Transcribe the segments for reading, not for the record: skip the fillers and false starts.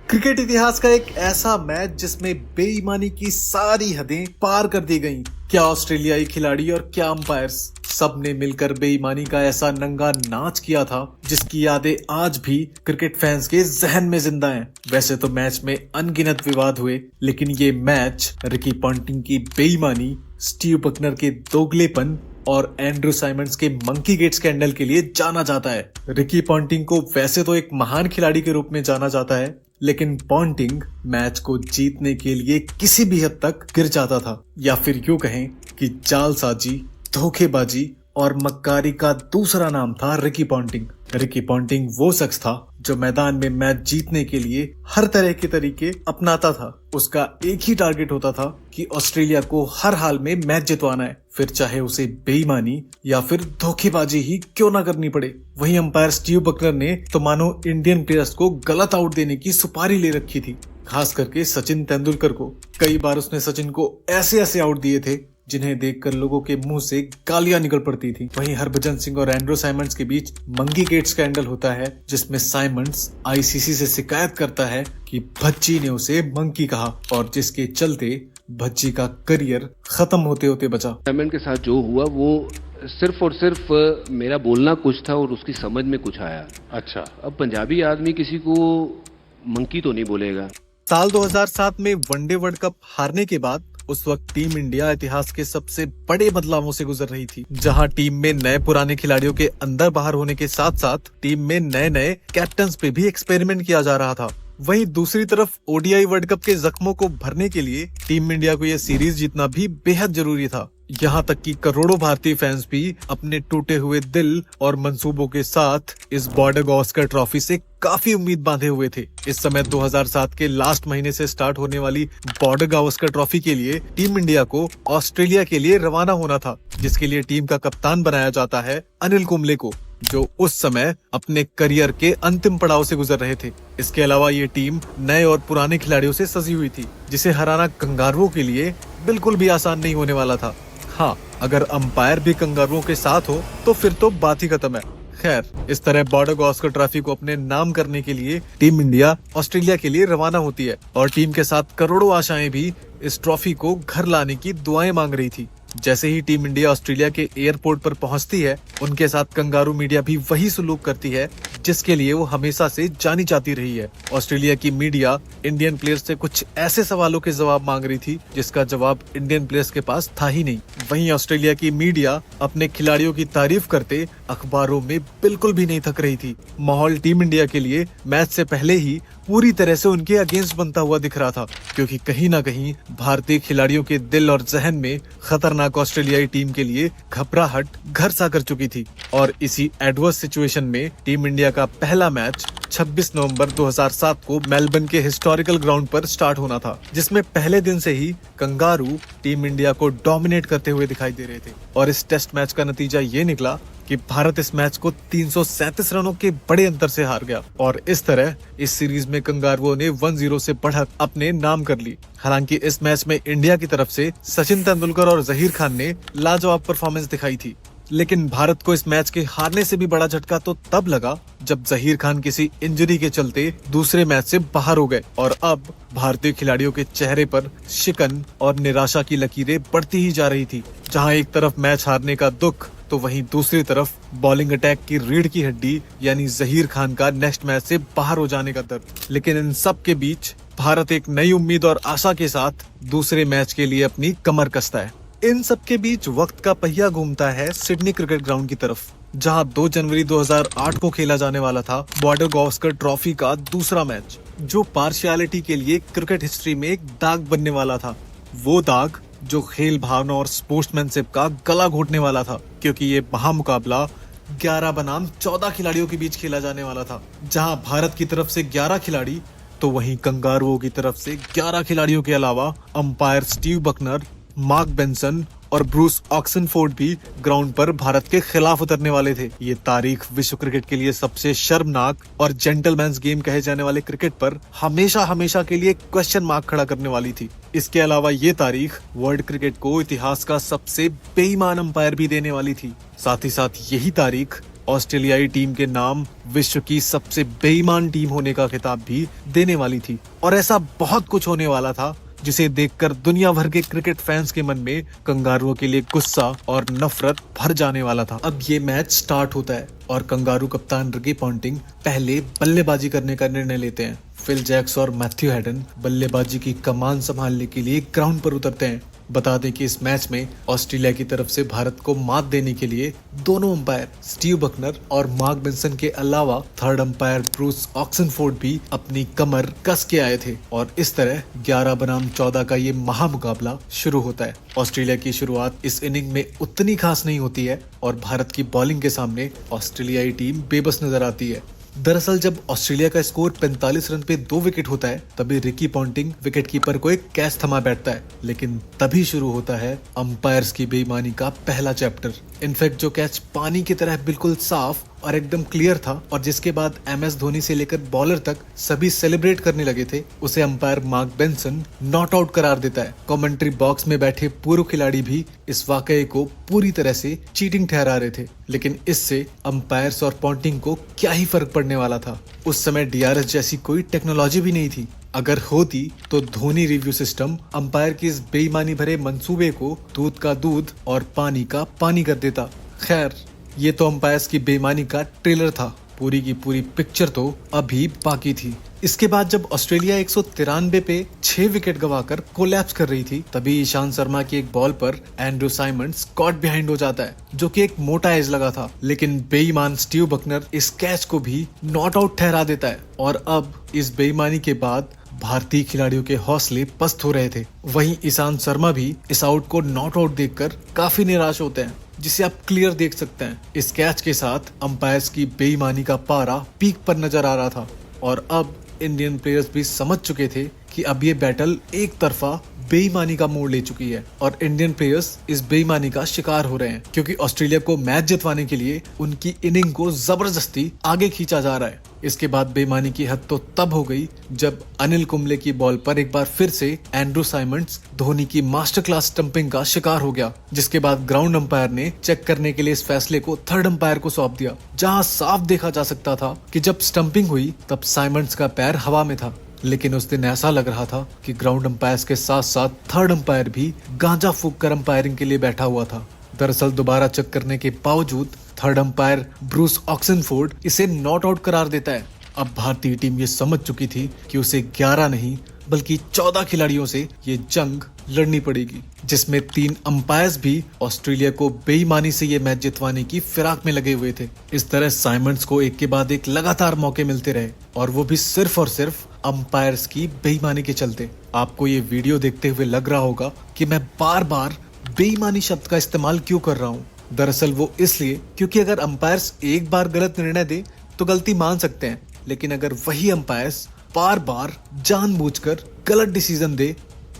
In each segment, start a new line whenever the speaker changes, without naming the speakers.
Cricket इतिहास का एक ऐसा मैच जिसमें बेईमानी की सारी हदें पार कर दी गईं। क्या ऑस्ट्रेलियाई खिलाड़ी और क्या अंपायर्स, सब ने मिलकर बेईमानी का ऐसा नंगा नाच किया था जिसकी यादें आज भी क्रिकेट फैंस के जहन में जिंदा हैं। वैसे तो मैच में अनगिनत विवाद हुए, लेकिन ये मैच रिकी पॉन्टिंग की बेईमानी, स्टीव बकनर के दोगलेपन और एंड्रू साइमंड्स के मंकी गेट स्कैंडल के लिए जाना जाता है। रिकी पॉन्टिंग को वैसे तो एक महान खिलाड़ी के रूप में जाना जाता है, लेकिन पॉन्टिंग मैच को जीतने के लिए किसी भी हद तक गिर जाता था, या फिर यूं कहें कि जालसाजी, धोखेबाजी और मक्कारी का दूसरा नाम था रिकी पॉन्टिंग। रिकी पॉन्टिंग वो शख्स था जो मैदान में मैच जीतने के लिए हर तरह के तरीके अपनाता था। उसका एक ही टारगेट होता था कि ऑस्ट्रेलिया को हर हाल में मैच जितवाना है, फिर चाहे उसे बेईमानी या फिर धोखेबाजी ही क्यों ना करनी पड़े। वहीं अंपायर स्टीव बकनर ने तो मानो इंडियन प्लेयर्स को गलत आउट देने की सुपारी ले रखी थी, खास करके सचिन तेंदुलकर को। कई बार उसने सचिन को ऐसे ऐसे आउट दिए थे जिन्हें देखकर लोगों के मुंह से गालियां निकल पड़ती थी। वहीं हरभजन सिंह और एंड्रू साइमंड्स के बीच मंकी गेट स्कैंडल होता है, जिसमें साइमंड्स आईसीसी से शिकायत करता है कि भज्जी ने उसे मंकी कहा, और जिसके चलते भज्जी का करियर खत्म होते होते बचा।
साइमंड के साथ जो हुआ वो सिर्फ और सिर्फ मेरा बोलना कुछ था और उसकी समझ में कुछ आया।
अच्छा,
अब पंजाबी आदमी किसी को मंकी तो नहीं बोलेगा।
साल 2007 में वनडे वर्ल्ड कप हारने के बाद उस वक्त टीम इंडिया इतिहास के सबसे बड़े बदलावों से गुजर रही थी, जहां टीम में नए पुराने खिलाड़ियों के अंदर बाहर होने के साथ साथ टीम में नए नए कैप्टन्स पे भी एक्सपेरिमेंट किया जा रहा था। वहीं दूसरी तरफ ओडीआई वर्ल्ड कप के जख्मों को भरने के लिए टीम इंडिया को यह सीरीज जीतना भी बेहद जरूरी था। यहाँ तक कि करोड़ों भारतीय फैंस भी अपने टूटे हुए दिल और मंसूबों के साथ इस बॉर्डर गावस्कर ट्रॉफी से काफी उम्मीद बांधे हुए थे। इस समय 2007 के लास्ट महीने से स्टार्ट होने वाली बॉर्डर गावस्कर ट्रॉफी के लिए टीम इंडिया को ऑस्ट्रेलिया के लिए रवाना होना था, जिसके लिए टीम का कप्तान बनाया जाता है अनिल कुंबले को, जो उस समय अपने करियर के अंतिम पड़ाव से गुजर रहे थे। इसके अलावा ये टीम नए और पुराने खिलाड़ियों से सजी हुई थी, जिसे हराना कंगारुओं के लिए बिल्कुल भी आसान नहीं होने वाला था। हाँ, अगर अंपायर भी कंगारुओं के साथ हो तो फिर तो बात ही खत्म है। खैर, इस तरह बॉर्डर गावस्कर ट्रॉफी को अपने नाम करने के लिए टीम इंडिया ऑस्ट्रेलिया के लिए रवाना होती है, और टीम के साथ करोड़ों आशाएं भी इस ट्रॉफी को घर लाने की दुआएं मांग रही थी। जैसे ही टीम इंडिया ऑस्ट्रेलिया के एयरपोर्ट पर पहुंचती है, उनके साथ कंगारू मीडिया भी वही सलूक करती है जिसके लिए वो हमेशा से जानी जाती रही है। ऑस्ट्रेलिया की मीडिया इंडियन प्लेयर्स से कुछ ऐसे सवालों के जवाब मांग रही थी जिसका जवाब इंडियन प्लेयर्स के पास था ही नहीं। वहीं ऑस्ट्रेलिया की मीडिया अपने खिलाड़ियों की तारीफ करते अखबारों में बिल्कुल भी नहीं थक रही थी। माहौल टीम इंडिया के लिए मैच से पहले ही पूरी तरह से उनके अगेंस्ट बनता हुआ दिख रहा था, क्योंकि कहीं ना कहीं भारतीय खिलाड़ियों के दिल और जहन में खतरनाक ऑस्ट्रेलियाई टीम के लिए घबराहट घर सा कर चुकी थी। और इसी एडवर्स सिचुएशन में टीम इंडिया का पहला मैच 26 नवंबर 2007 को मेलबर्न के हिस्टोरिकल ग्राउंड पर स्टार्ट होना था, जिसमें पहले दिन से ही कंगारू टीम इंडिया को डोमिनेट करते हुए दिखाई दे रहे थे। और इस टेस्ट मैच का नतीजा ये निकला कि भारत इस मैच को 337 रनों के बड़े अंतर से हार गया, और इस तरह इस सीरीज में कंगारुओं ने 1-0 से बढ़त अपने नाम कर ली। हालांकि इस मैच में इंडिया की तरफ से सचिन तेंदुलकर और जहीर खान ने लाजवाब परफॉर्मेंस दिखाई थी, लेकिन भारत को इस मैच के हारने से भी बड़ा झटका तो तब लगा जब जहीर खान किसी इंजरी के चलते दूसरे मैच से बाहर हो गए, और अब भारतीय खिलाड़ियों के चेहरे पर शिकन और निराशा की लकीरें बढ़ती ही जा रही थी। जहां एक तरफ मैच हारने का दुख, तो वहीं दूसरी तरफ बॉलिंग अटैक की रीढ़ की हड्डी यानी जहीर खान का नेक्स्ट मैच से बाहर हो जाने का दर्द। लेकिन इन सब के बीच भारत एक नई उम्मीद और आशा के साथ दूसरे मैच के लिए अपनी कमर कसता है। इन सब के बीच वक्त का पहिया घूमता है सिडनी क्रिकेट ग्राउंड की तरफ, जहां 2 जनवरी 2008 को खेला जाने वाला था बॉर्डर गावस्कर ट्रॉफी का दूसरा मैच, जो पार्शियलिटी के लिए क्रिकेट हिस्ट्री में एक दाग बनने वाला था। वो दाग जो खेल भावना और स्पोर्ट्समैनशिप का गला घोटने वाला था, क्योंकि ये महामुकाबला 11 बनाम 14 खिलाड़ियों के बीच खेला जाने वाला था, जहां भारत की तरफ से 11 खिलाड़ी तो वहीं कंगारुओं की तरफ से 11 खिलाड़ियों के अलावा umpire Steve Bucknor, Mark Benson और ब्रूस ऑक्सनफोर्ड भी ग्राउंड पर भारत के खिलाफ उतरने वाले थे। ये तारीख विश्व क्रिकेट के लिए सबसे शर्मनाक और जेंटलमैन्स गेम कहे जाने वाले क्रिकेट पर हमेशा हमेशा के लिए क्वेश्चन मार्क खड़ा करने वाली थी। इसके अलावा ये तारीख वर्ल्ड क्रिकेट को इतिहास का सबसे बेईमान अंपायर भी देने वाली थी। साथ ही साथ यही तारीख ऑस्ट्रेलियाई टीम के नाम विश्व की सबसे बेईमान टीम होने का खिताब भी देने वाली थी। और ऐसा बहुत कुछ होने वाला था जिसे देखकर दुनिया भर के क्रिकेट फैंस के मन में कंगारुओं के लिए गुस्सा और नफरत भर जाने वाला था। अब ये मैच स्टार्ट होता है और कंगारू कप्तान रिकी पॉन्टिंग पहले बल्लेबाजी करने का निर्णय लेते हैं। फिल जैक्स और मैथ्यू हैडन बल्लेबाजी की कमान संभालने के लिए ग्राउंड पर उतरते हैं। बता दें कि इस मैच में ऑस्ट्रेलिया की तरफ से भारत को मात देने के लिए दोनों अंपायर स्टीव बकनर और मार्क बेंसन के अलावा थर्ड अंपायर ब्रूस ऑक्सनफोर्ड भी अपनी कमर कस के आए थे और इस तरह 11 बनाम 14 का ये महामुकाबला शुरू होता है। ऑस्ट्रेलिया की शुरुआत इस इनिंग में उतनी खास नहीं होती है और भारत की बॉलिंग के सामने ऑस्ट्रेलियाई टीम बेबस नजर आती है। दरअसल जब ऑस्ट्रेलिया का स्कोर 45 रन पे 2 विकेट होता है तभी रिकी पॉन्टिंग विकेट कीपर को एक कैच थमा बैठता है, लेकिन तभी शुरू होता है अंपायर्स की बेईमानी का पहला चैप्टर। इनफैक्ट जो कैच पानी की तरह बिल्कुल साफ और एकदम क्लियर था और जिसके बाद MS धोनी से लेकर बॉलर तक सभी सेलिब्रेट करने लगे थे, उसे umpire mark Benson not out करार देता है। कमेंट्री बॉक्स में बैठे पूर्व खिलाड़ी भी इस वाकये को पूरी तरह से चीटिंग ठहरा रहे थे, लेकिन इससे अंपायर्स और पॉन्टिंग को क्या ही फर्क पड़ने वाला था। उस समय DRS जैसी कोई टेक्नोलॉजी भी नहीं थी। अगर होती तो धोनी रिव्यू सिस्टम अंपायर की इस बेईमानी भरे मंसूबे को दूध का दूध और पानी का पानी कर देता। खैर, ये तो अंपायर्स की बेईमानी का ट्रेलर था, पूरी की पूरी पिक्चर तो अभी बाकी थी। इसके बाद जब ऑस्ट्रेलिया 193 पे 6 विकेट गंवाकर कोलैप्स कर रही थी, तभी ईशांत शर्मा की एक बॉल पर एंड्रू साइमंड्स कॉट बिहाइंड हो जाता है, जो कि एक मोटा एज लगा था, लेकिन बेईमान स्टीव बकनर इस कैच को भी नॉट आउट ठहरा देता है। और अब इस बेईमानी के बाद भारतीय खिलाड़ियों के हौसले पस्त हो रहे थे। वहीं ईशांत शर्मा भी इस आउट को नॉट आउट देखकर काफी निराश होते हैं, जिसे आप क्लियर देख सकते हैं। इस कैच के साथ अंपायर्स की बेईमानी का पारा पीक पर नजर आ रहा था और अब इंडियन प्लेयर्स भी समझ चुके थे कि अब ये बैटल एक तरफा बेईमानी का मोड़ ले चुकी है और इंडियन प्लेयर्स इस बेईमानी का शिकार हो रहे हैं, क्योंकि ऑस्ट्रेलिया को मैच जितवाने के लिए उनकी इनिंग को जबरदस्ती आगे खींचा जा रहा है। इसके बाद बेईमानी की हद तो तब हो गई जब अनिल कुंबले की बॉल पर एक बार फिर से एंड्रू साइमंड्स धोनी की मास्टर क्लास स्टंपिंग का शिकार हो गया, जिसके बाद ग्राउंड अंपायर ने चेक करने के लिए इस फैसले को थर्ड अंपायर को सौंप दिया, जहां साफ देखा जा सकता था कि जब स्टंपिंग हुई तब साइमंड्स का पैर हवा में था। लेकिन उस दिन ऐसा लग रहा था कि ग्राउंड अंपायर्स के साथ साथ थर्ड अंपायर भी गांजा फूंक कर अंपायरिंग के लिए बैठा हुआ था। दरअसल दोबारा चेक करने के बावजूद थर्ड अंपायर ब्रूस ऑक्सनफोर्ड इसे नॉट आउट करार देता है। अब भारतीय टीम ये समझ चुकी थी कि उसे 11 नहीं बल्कि 14 खिलाड़ियों से ये जंग लड़नी पड़ेगी, जिसमें 3 अंपायर्स भी ऑस्ट्रेलिया को बेईमानी से ये मैच जितवाने की फिराक में लगे हुए थे। इस तरह साइमंड्स को एक के बाद एक लगातार मौके मिलते रहे और वो भी सिर्फ और सिर्फ अंपायर्स की बेईमानी के चलते। आपको ये वीडियो देखते हुए लग रहा होगा कि मैं बार बार बेईमानी शब्द का इस्तेमाल क्यों कर रहा हूँ। दरअसल वो इसलिए क्योंकि अगर अंपायर्स एक बार गलत निर्णय दे तो गलती मान सकते हैं, लेकिन अगर वही अंपायर्स बार बार जानबूझकर गलत डिसीजन दे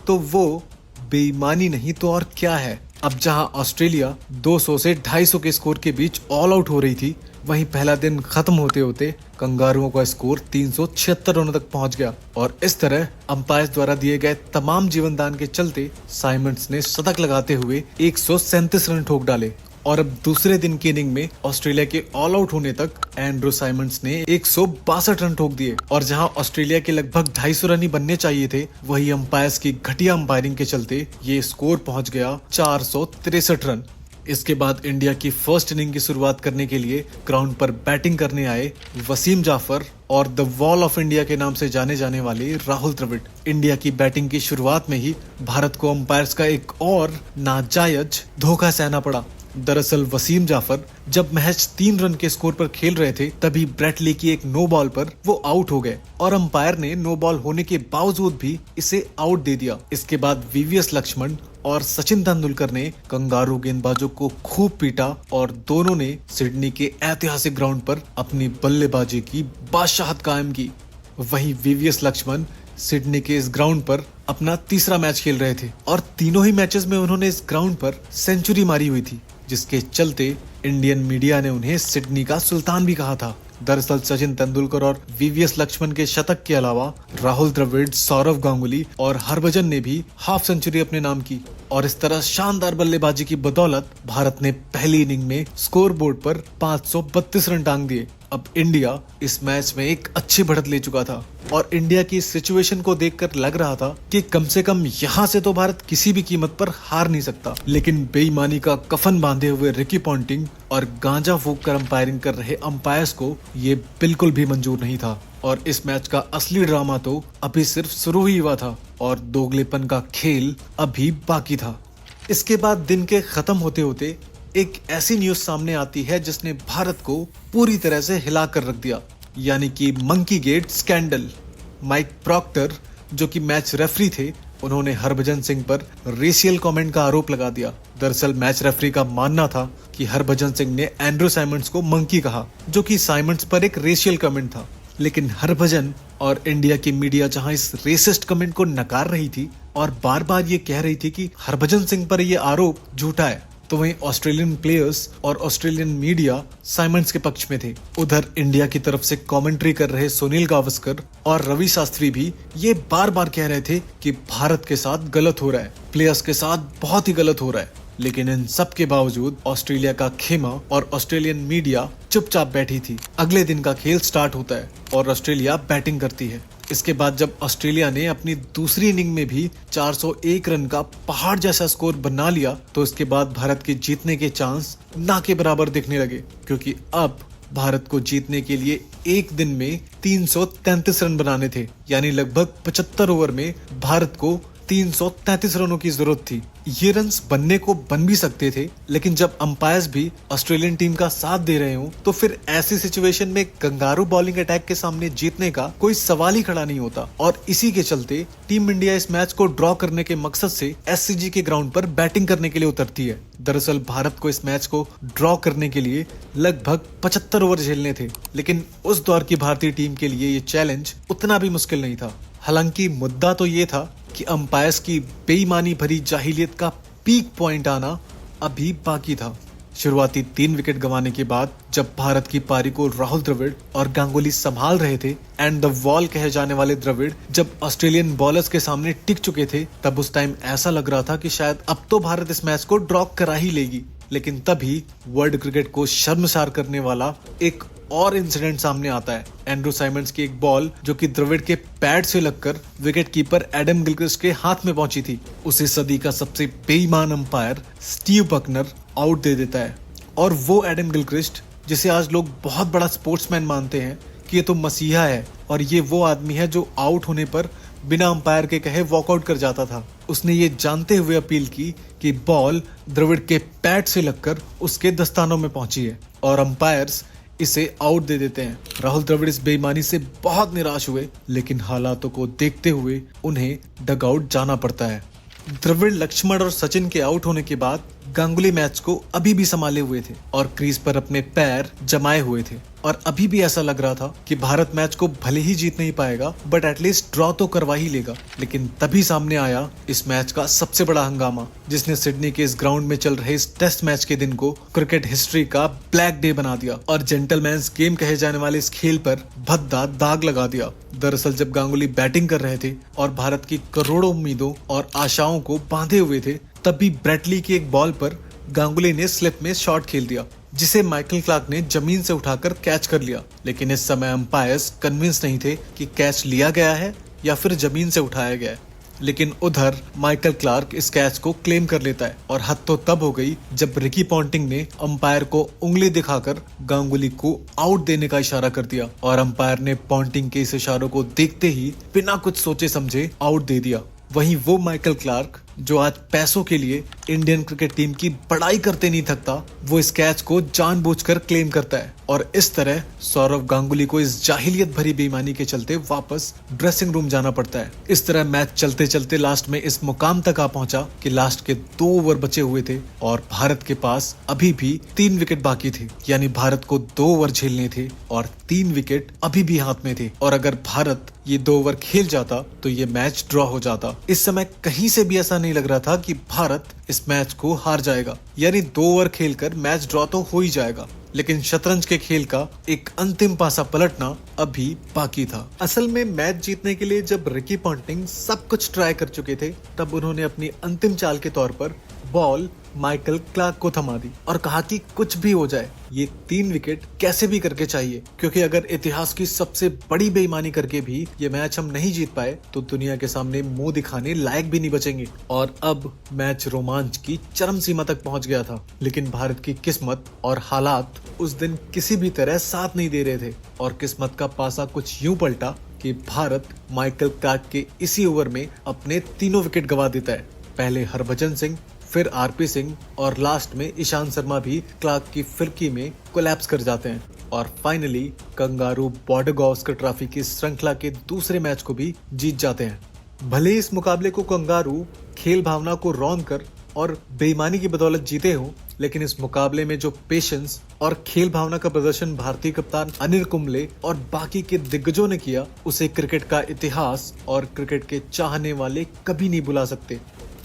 तो वो बेईमानी नहीं तो और क्या है। अब जहां ऑस्ट्रेलिया 200 से 250 के स्कोर के बीच ऑल आउट हो रही थी, वहीं पहला दिन खत्म होते होते कंगारुओं का स्कोर 376 रनों तक पहुंच गया और इस तरह अंपायर्स द्वारा दिए गए तमाम जीवनदान के चलते साइमंड्स ने शतक लगाते हुए 137 रन ठोक डाले। और अब दूसरे दिन की इनिंग में ऑस्ट्रेलिया के ऑल आउट होने तक एंड्रू साइमंड्स ने 162 रन ठोक दिए और जहां ऑस्ट्रेलिया के लगभग 250 रन ही बनने चाहिए थे, वही अंपायर्स की घटिया अंपायरिंग के चलते ये स्कोर पहुंच गया 463 रन। इसके बाद इंडिया की फर्स्ट इनिंग की शुरुआत करने के लिए ग्राउंड पर बैटिंग करने आए वसीम जाफर और द वॉल ऑफ इंडिया के नाम से जाने जाने वाले राहुल द्रविड़। इंडिया की बैटिंग की शुरुआत में ही भारत को अंपायर्स का एक और नाजायज धोखा सहना पड़ा। दरअसल वसीम जाफर जब महज 3 रन के स्कोर पर खेल रहे थे, तभी ब्रेट ली की एक नो बॉल पर वो आउट हो गए और अंपायर ने नो बॉल होने के बावजूद भी इसे आउट दे दिया। इसके बाद VVS लक्ष्मण और सचिन तेंदुलकर ने कंगारू गेंदबाजों को खूब पीटा और दोनों ने सिडनी के ऐतिहासिक ग्राउंड पर अपनी बल्लेबाजी की बादशाहत कायम की। वहीं VVS लक्ष्मण सिडनी के इस ग्राउंड पर अपना तीसरा मैच खेल रहे थे और तीनों ही मैचेस में उन्होंने इस ग्राउंड पर सेंचुरी मारी हुई थी, जिसके चलते इंडियन मीडिया ने उन्हें सिडनी का सुल्तान भी कहा था। दरअसल सचिन तेंदुलकर और वीवीएस लक्ष्मण के शतक के अलावा राहुल द्रविड़, सौरव गांगुली और हरभजन ने भी हाफ सेंचुरी अपने नाम की और इस तरह शानदार बल्लेबाजी की बदौलत भारत ने पहली इनिंग में स्कोर बोर्ड पर 532 रन टांग दिए। अब इंडिया इस मैच में एक अच्छी बढ़त ले चुका था और इंडिया की सिचुएशन को देखकर लग रहा था कि कम से कम यहाँ से तो भारत किसी भी कीमत पर हार नहीं सकता। लेकिन बेईमानी का कफन बांधे हुए रिकी पॉन्टिंग और गांजा फूंक कर अंपायरिंग कर रहे अंपायर्स को ये बिल्कुल भी मंजूर नहीं था और इस मैच का असली ड्रामा तो अभी सिर्फ शुरू ही हुआ था और दोगलेपन का खेल अभी बाकी था। इसके बाद दिन के खत्म होते होते एक ऐसी न्यूज सामने आती है जिसने भारत को पूरी तरह से हिला कर रख दिया, यानी कि monkey gate scandal. Mike Procter जो कि मैच रेफरी थे, उन्होंने हरभजन सिंह पर रेशियल कमेंट का आरोप लगा दिया। दरअसल मैच रेफरी का मानना था कि हरभजन सिंह ने एंड्रू साइमंड्स को मंकी कहा, जो कि साइमंड्स पर एक रेशियल कमेंट था। लेकिन हरभजन और इंडिया की मीडिया जहां इस रेसिस्ट कमेंट को नकार रही थी और बार बार ये कह रही थी कि हरभजन सिंह पर यह आरोप झूठा है, तो वहीं ऑस्ट्रेलियन प्लेयर्स और ऑस्ट्रेलियन मीडिया साइमंड्स के पक्ष में थे। उधर इंडिया की तरफ से कमेंट्री कर रहे सुनील गावस्कर और रवि शास्त्री भी ये बार बार कह रहे थे कि भारत के साथ गलत हो रहा है, प्लेयर्स के साथ बहुत ही गलत हो रहा है। लेकिन इन सब के बावजूद ऑस्ट्रेलिया का खेमा और ऑस्ट्रेलियन मीडिया चुपचाप बैठी थी। अगले दिन का खेल स्टार्ट होता है और ऑस्ट्रेलिया बैटिंग करती है। इसके बाद जब ऑस्ट्रेलिया ने अपनी दूसरी इनिंग में भी 401 रन का पहाड़ जैसा स्कोर बना लिया, तो इसके बाद भारत के जीतने के चांस ना के बराबर दिखने लगे, क्योंकि अब भारत को जीतने के लिए एक दिन में 333 रन बनाने थे, यानी लगभग 75 ओवर में भारत को 333 रनों की जरूरत थी। ये रन्स बनने को बन भी सकते थे, लेकिन जब अंपायर्स भी ऑस्ट्रेलियन टीम का साथ दे रहे हो तो फिर ऐसी सिचुएशन में कंगारू बॉलिंग अटैक के सामने जीतने का कोई सवाल ही खड़ा नहीं होता। और इसी के चलते टीम इंडिया इस मैच को ड्रॉ करने के मकसद से एससीजी के ग्राउंड पर बैटिंग करने के लिए उतरती है। दरअसल भारत को इस मैच को ड्रॉ करने के लिए लगभग 75 ओवर झेलने थे, लेकिन उस दौर की भारतीय टीम के लिए ये चैलेंज उतना भी मुश्किल नहीं था। हालांकि मुद्दा तो ये था कि अंपायर्स की बेईमानी भरी जाहिलियत का पीक पॉइंट आना अभी बाकी था। शुरुआती 3 विकेट गंवाने के बाद जब भारत की पारी को राहुल द्रविड़ और गांगुली संभाल रहे थे, एंड द वॉल कहे जाने वाले द्रविड़ जब ऑस्ट्रेलियन बॉलर्स के सामने टिक चुके थे, तब उस टाइम ऐसा लग रहा था कि शायद अब तो भारत इस मैच को ड्रॉ करा ही लेगी। लेकिन तभी वर्ल्ड क्रिकेट को शर्मसार करने वाला एक और इंसिडेंट सामने आता है। एंड्रू साइमंड्स की एक बॉल जो कि द्रविड़ के पैड से लगकर विकेट कीपर एडम गिलक्रिस्ट के हाथ में पहुंची थी, उसे सदी का सबसे बेईमान अंपायर स्टीव बकनर आउट दे देता है। और वो एडम गिलक्रिस्ट, जिसे आज लोग बहुत बड़ा स्पोर्ट्समैन मानते हैं कि ये तो मसीहा है और ये वो आदमी है जो आउट होने पर बिना अंपायर के कहे वॉकआउट कर जाता था, उसने ये जानते हुए अपील की कि बॉल द्रविड़ के पैड से लगकर उसके दस्तानों में पहुंची है और अंपायर्स इसे आउट दे देते हैं। राहुल द्रविड़ इस बेईमानी से बहुत निराश हुए, लेकिन हालातों को देखते हुए उन्हें डगआउट जाना पड़ता है। द्रविड़, लक्ष्मण और सचिन के आउट होने के बाद गांगुली मैच को अभी भी संभाले हुए थे और क्रीज पर अपने पैर जमाए हुए थे और अभी भी ऐसा लग रहा था कि भारत मैच को भले ही जीत नहीं पाएगा बट एटलीस्ट ड्रॉ तो करवा ही लेगा। लेकिन तभी सामने आया इस मैच का सबसे बड़ा हंगामा, जिसने सिडनी के इस ग्राउंड में चल रहे इस टेस्ट मैच के दिन को क्रिकेट हिस्ट्री का ब्लैक डे बना दिया और जेंटलमैन्स गेम कहे जाने वाले इस खेल पर भद्दा दाग लगा दिया। दरअसल जब गांगुली बैटिंग कर रहे थे और भारत की करोड़ों उम्मीदों और आशाओं को बांधे हुए थे, तभी ब्रेटली की एक बॉल पर गांगुली ने स्लिप में शॉट खेल दिया, जिसे माइकल क्लार्क ने जमीन से उठाकर कैच कर लिया। लेकिन इस समय अंपायर्स कन्विंस नहीं थे कि कैच लिया गया है या फिर जमीन से उठाया गया है। लेकिन उधर माइकल क्लार्क इस कैच को क्लेम कर लेता है और हद तो तब हो गई जब रिकी पॉन्टिंग ने अंपायर को उंगली दिखाकर गांगुली को आउट देने का इशारा कर दिया और अंपायर ने पॉन्टिंग के इस इशारों को देखते ही बिना कुछ सोचे समझे आउट दे दिया। वहीं वो माइकल क्लार्क जो आज पैसों के लिए इंडियन क्रिकेट टीम की बड़ाई करते नहीं थकता, वो इस कैच को जानबूझकर क्लेम करता है और इस तरह सौरव गांगुली को इस जाहिलियत भरी बेईमानी के चलते वापस ड्रेसिंग रूम जाना पड़ता है। इस तरह मैच चलते चलते लास्ट में इस मुकाम तक आ पहुंचा कि लास्ट के 2 ओवर बचे हुए थे और भारत के पास अभी भी 3 विकेट बाकी थे, यानी भारत को 2 ओवर झेलने थे और 3 विकेट अभी भी हाथ में थे। और अगर भारत ये 2 ओवर खेल जाता तो ये मैच ड्रॉ हो जाता। इस समय कहीं से भी ऐसा नहीं लग रहा था कि भारत इस मैच को हार जाएगा, यानी 2 ओवर खेलकर मैच ड्रॉ तो हो ही जाएगा। लेकिन शतरंज के खेल का एक अंतिम पासा पलटना अभी बाकी था। असल में मैच जीतने के लिए जब रिकी पॉन्टिंग सब कुछ ट्राई कर चुके थे, तब उन्होंने अपनी अंतिम चाल के तौर पर बॉल माइकल क्लार्क को थमा दी और कहा कि कुछ भी हो जाए, ये 3 विकेट कैसे भी करके चाहिए, क्योंकि अगर इतिहास की सबसे बड़ी बेईमानी करके भी ये मैच हम नहीं जीत पाए तो दुनिया के सामने मुंह दिखाने लायक भी नहीं बचेंगे। और अब मैच रोमांच की चरम सीमा तक पहुंच गया था, लेकिन भारत की किस्मत और हालात उस दिन किसी भी तरह साथ नहीं दे रहे थे और किस्मत का पासा कुछ यूं पलटा कि भारत माइकल क्लार्क के इसी ओवर में अपने 3 विकेट गंवा देता है। पहले हरभजन सिंह, फिर आरपी सिंह और लास्ट में ईशांत शर्मा भी क्लार्क की फिरकी में कोलैप्स कर जाते हैं और finally kangaroo border Gavaskar trophy की श्रृंखला के दूसरे मैच को भी जीत जाते हैं। भले इस मुकाबले को कंगारू खेल भावना को रौंद कर और बेईमानी की बदौलत जीते हों, लेकिन इस मुकाबले में जो पेशेंस और खेल भावना का प्रदर्शन भारतीय कप्तान अनिल कुंबले और बाकी के दिग्गजों ने किया, उसे क्रिकेट का इतिहास और क्रिकेट के चाहने वाले कभी नहीं भुला सकते।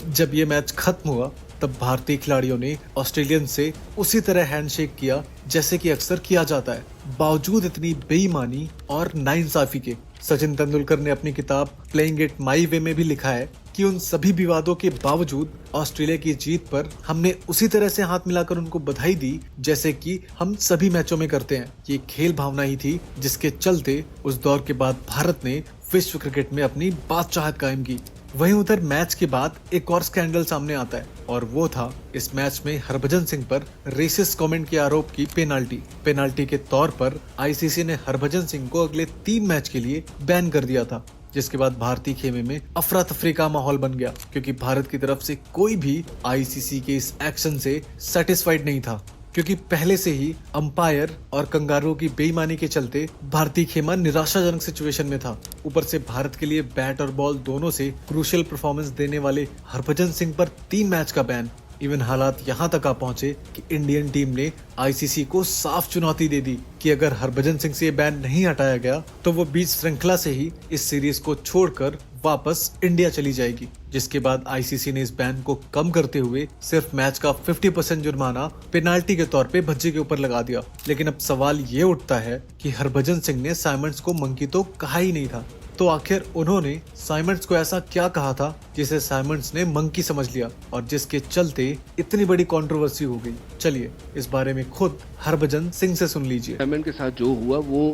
जब ये मैच खत्म हुआ तब भारतीय खिलाड़ियों ने ऑस्ट्रेलियन से उसी तरह हैंडशेक किया जैसे कि अक्सर किया जाता है, बावजूद इतनी बेईमानी और नाइंसाफी के। सचिन तेंदुलकर ने अपनी किताब प्लेइंग इट माई वे में भी लिखा है कि उन सभी विवादों के बावजूद ऑस्ट्रेलिया की जीत पर हमने उसी तरह से हाथ मिलाकर उनको बधाई दी जैसे कि हम सभी मैचों में करते हैं। ये खेल भावना ही थी जिसके चलते उस दौर के बाद भारत ने विश्व क्रिकेट में अपनी बादशाहत कायम की। वहीं उधर मैच के बाद एक और स्कैंडल सामने आता है और वो था इस मैच में हरभजन सिंह पर रेसिस्ट कमेंट के आरोप की पेनाल्टी के तौर पर आईसीसी ने हरभजन सिंह को अगले 3 मैच के लिए बैन कर दिया था, जिसके बाद भारतीय खेमे में अफरा तफरी का माहौल बन गया क्योंकि भारत की तरफ से कोई भी आईसीसी के इस एक्शन से सेटिस्फाइड नहीं था, क्योंकि पहले से ही अंपायर और कंगारुओं की बेईमानी के चलते भारतीय खेमा निराशाजनक सिचुएशन में था। ऊपर से भारत के लिए बैट और बॉल दोनों से क्रूशियल परफॉर्मेंस देने वाले हरभजन सिंह पर 3 मैच का बैन। इवन हालात यहाँ तक आ पहुंचे कि इंडियन टीम ने आईसीसी को साफ चुनौती दे दी कि अगर हरभजन सिंह से ये बैन नहीं हटाया गया तो वो बीच श्रृंखला से ही इस सीरीज को छोड़कर वापस इंडिया चली जाएगी, जिसके बाद आईसीसी ने इस बैन को कम करते हुए सिर्फ मैच का 50% जुर्माना पेनाल्टी के तौर पे भज्जे के ऊपर लगा दिया। लेकिन अब सवाल ये उठता है कि हरभजन सिंह ने साइमंड्स को मंकी तो कहा ही नहीं था, तो आखिर उन्होंने साइमंड्स को ऐसा क्या कहा था जिसे साइमंड्स ने मंकी समझ लिया और जिसके चलते इतनी बड़ी कंट्रोवर्सी हो गई। चलिए इस बारे में खुद हरभजन सिंह से सुन लीजिए।
साइमंड के साथ जो हुआ वो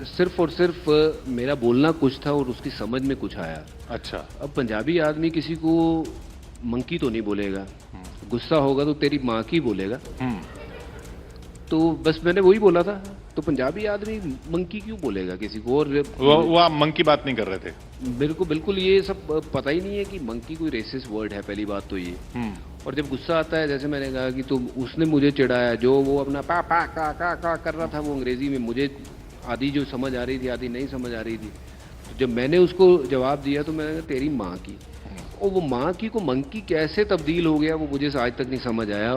सिर्फ और सिर्फ मेरा बोलना कुछ था और उसकी समझ में कुछ आया।
अच्छा,
अब पंजाबी आदमी किसी को मंकी तो नहीं बोलेगा, गुस्सा होगा तो तेरी माँ की बोलेगा। तो बस मैंने वही बोला था। तो पंजाबी आदमी मंकी क्यों बोलेगा किसी को? और
वो आप मंकी बात नहीं कर रहे थे?
मेरे को बिल्कुल ये सब पता ही नहीं है कि मंकी कोई रेसिस्ट वर्ड है, पहली बात तो ये। और जब गुस्सा आता है, जैसे मैंने कहा कि तो उसने मुझे चिढ़ाया, जो वो अपना पा पा का कर रहा था वो अंग्रेजी में, मुझे आधी जो समझ आ रही थी आधी नहीं समझ आ रही थी। तो जब मैंने उसको जवाब दिया तो मैंने कहा तेरी माँ की, और वो माँ की को मंकी कैसे तब्दील हो गया वो मुझे आज तक नहीं समझ आया।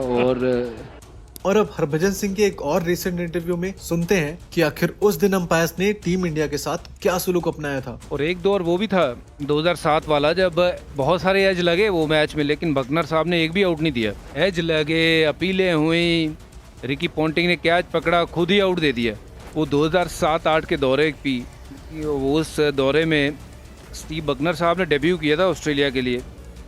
और अब हरभजन सिंह के एक और रिसेंट इंटरव्यू में सुनते हैं कि आखिर उस दिन अंपायर्स ने टीम इंडिया के साथ क्या सलूक अपनाया था।
और एक दौर वो भी था 2007 वाला, जब बहुत सारे एज लगे वो मैच में, लेकिन बकनर साहब ने एक भी आउट नहीं दिया। एज लगे, अपीलें हुई, रिकी पॉन्टिंग ने कैच पकड़ा, खुद ही आउट दे दिया। वो 2007-8 के दौरे की, उस दौरे में स्टीव बकनर साहब ने डेब्यू किया था ऑस्ट्रेलिया के लिए,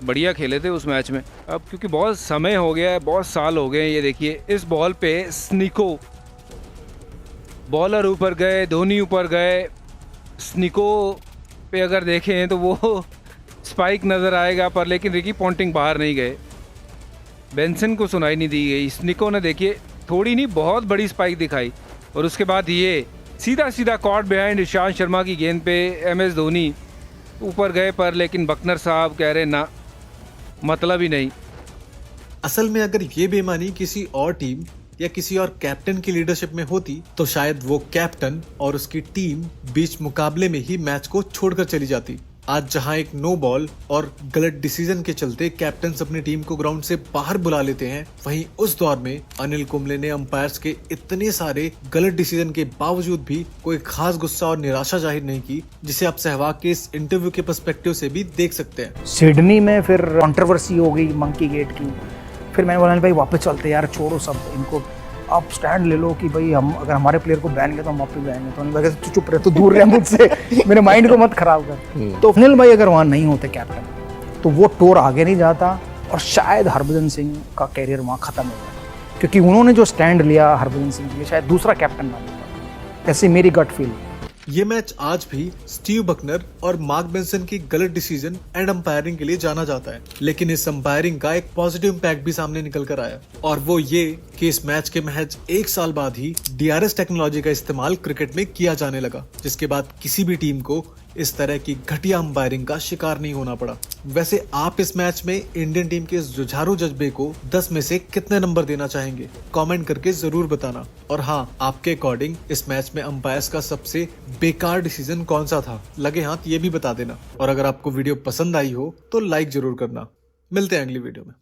बढ़िया खेले थे उस मैच में। अब क्योंकि बहुत समय हो गया है, बहुत साल हो गए, ये देखिए इस बॉल पे स्निको बॉलर ऊपर गए, धोनी ऊपर गए, स्निको पे अगर देखें तो वो स्पाइक नज़र आएगा पर, लेकिन रिकी पॉन्टिंग बाहर नहीं गए, बेंसन को सुनाई नहीं दी गई। स्निको ने देखिए थोड़ी नहीं बहुत बड़ी स्पाइक दिखाई, और उसके बाद ये सीधा सीधा कॉट बिहाइंड ईशांत शर्मा की गेंद पे MS धोनी ऊपर गए पर, लेकिन बकनर साहब कह रहे ना, मतलब ही नहीं।
असल में अगर ये बेईमानी किसी और टीम या किसी और कैप्टन की लीडरशिप में होती तो शायद वो कैप्टन और उसकी टीम बीच मुकाबले में ही मैच को छोड़कर चली जाती। आज जहां एक नो बॉल और गलत डिसीजन के चलते कैप्टन अपनी टीम को ग्राउंड से बाहर बुला लेते हैं, वहीं उस दौर में अनिल कुंबले ने अंपायर्स के इतने सारे गलत डिसीजन के बावजूद भी कोई खास गुस्सा और निराशा जाहिर नहीं की, जिसे आप सहवाग के इस इंटरव्यू के पर्सपेक्टिव से भी देख सकते हैं।
सिडनी में फिर कंट्रोवर्सी हो गई मंकी गेट की, फिर मैंने बोला भाई वापस चलते यार, छोड़ो सब, इनको आप स्टैंड ले लो कि भाई हम अगर हमारे प्लेयर को बैन किया तो हम आप पे बैन तो उन्होंने कहा चुप रहे, तो दूर रहे मुझसे, मेरे माइंड को मत खराब कर। तो अनिल भाई अगर वहाँ नहीं होते कैप्टन तो वो टूर आगे नहीं जाता और शायद हरभजन सिंह का कैरियर वहाँ खत्म हो जाता, क्योंकि उन्होंने जो स्टैंड लिया हरभजन सिंह के लिए शायद दूसरा कैप्टन ना लेता। ऐसी मेरी गट फील।
ये मैच आज भी स्टीव बकनर और मार्क बेंसन की गलत डिसीजन एंड अंपायरिंग के लिए जाना जाता है, लेकिन इस अंपायरिंग का एक पॉजिटिव इम्पैक्ट भी सामने निकल कर आया, और वो ये कि इस मैच के महज 1 साल बाद ही DRS टेक्नोलॉजी का इस्तेमाल क्रिकेट में किया जाने लगा, जिसके बाद किसी भी टीम को इस तरह की घटिया अंपायरिंग का शिकार नहीं होना पड़ा। वैसे आप इस मैच में इंडियन टीम के इस जुझारू जज्बे को 10 में से कितने नंबर देना चाहेंगे, कमेंट करके जरूर बताना। और हाँ, आपके अकॉर्डिंग इस मैच में अंपायर्स का सबसे बेकार डिसीजन कौन सा था, लगे हाथ ये भी बता देना। और अगर आपको वीडियो पसंद आई हो तो लाइक जरूर करना। मिलते हैं अगली वीडियो में।